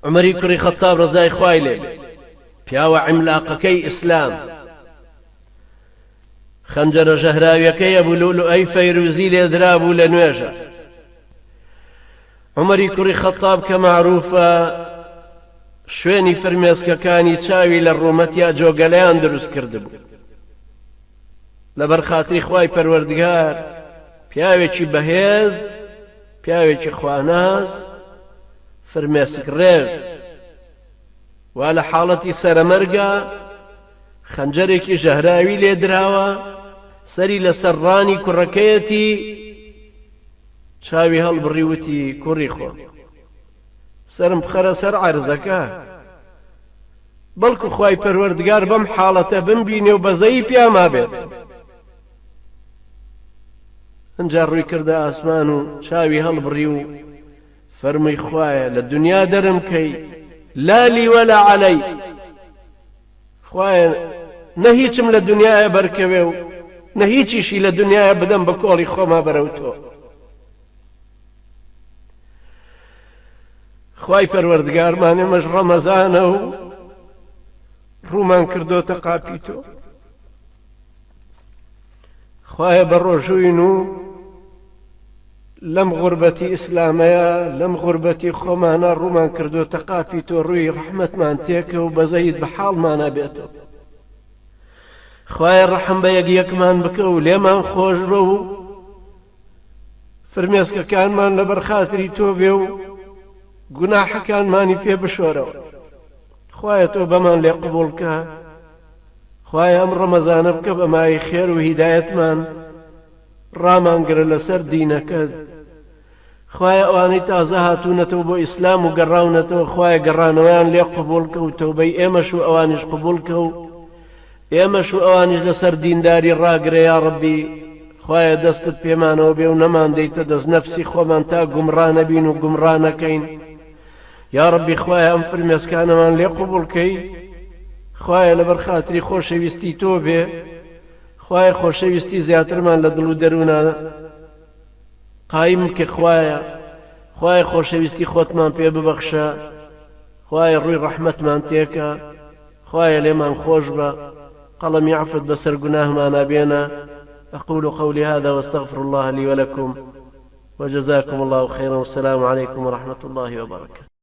عمەری کوڕی خەتاب ڕەزای خوای لێ بێ پیاوە عیملاقەکەی ئیسلام خەنجەرە ژەهراویەکەی ئەبوو لؤلؤەی فەیروزی لێدرا بوو لە نوێژە. عمەری کوڕی خەتاب کە معروفە شوێنی فرمێسکەکانی چاوی لە ڕوومەتیا جۆگەلەیان دروست کردبوو. لەبەر خاتری خوای پەروەردگار پیاوێکی بەهێز، پیاوێکی خواناز، فرمێسک ڕێژ، وا لە حاڵەتی سەرەمەرگە خەنجەرێکی ژەهراوی لێدراوە، سەری لەسەر ڕانی کوڕەکەیەتی، چاوی هەڵبڕی وتی کوڕی خۆ سرم بخەرە سەر عەرزەکە، بەڵکو خوای پەروەردگار بەم حاڵەتە بمبینێ و بەزەیی پیاما بێت. ئەنجا ڕووی کردە ئاسمان و چاوی هەڵبڕی و فەرمووی خوایە لە دنیا دەرم کەی لا لی وەلا عەلەی، خوایە نە هیچم لە دنیاە بەرکەوێ و نە هیچیشی لە دنیاە بدەم بە کۆڵی خۆما بەرەو تۆ. خوای پەروەردگارمان ئێمەش ڕەمەزانە و ڕوومان کردۆتە قاپی تۆ. خوایە بە ڕۆژووین و لەم غوربەتی ئیسلامەیە لەم غوربەتی خۆمانە ڕوومان کردۆتە قاپی تۆ، ڕووی ڕەحمەتمان تێکە و بەزەیت بە حاڵمانە بێتەوە. خوایە ڕەحم بە یەکمان بکە و لێمان خۆش بە و فرمێسکەکانمان لەبەر خاتری تۆ بێ و گوناحەکانمانی پێ بشۆرەوە. خوایە تۆ بەمان لێ قبوڵ کە، خوایە ئەم ڕەمەزانە بکە بە مای خێر و هیدایەتمان ڕامانگرە لەسەر دینەکەت. خوایە ئەوانەی تازە هاتوونەتەوە بۆ ئیسلام و گەڕاونەتەوە، خوایە گەڕانەوەیان لێ قبوڵ کە و تەوبەی ئێمەش و ئەوانیش قبوڵ کە و ئێمەش و ئەوانیش لەسەر دینداری ڕاگرێ یا ڕەبی. خوایە دەستت پێمانەوە بێ و نەمان دەیتە دەست نەفسی خۆمان تا گومڕا نەبین و گومڕا نەکەین. یا ڕەبی خوایە ئەم فرمێسکانەمان لێ قبوڵ کەی، خوایە لەبەر خاتری خۆشەویستی تۆ بێ، خوایە خۆشەویستی زیاترمان لە دڵ و دەروونە قایم کە، خوایە خۆشەویستی خۆتمان پێ ببەخشە، خوایە ڕووی ڕەحمەتمان تێکە، خوایە لێمان خۆش بە، قەڵەمی عەفوت بەسەر گوناهمانە بێنە. أقول قولي هذا واستغفر الله لي ولكم وجزاكم الله خيرا والسلام عليكم ورحمة الله وبركاته.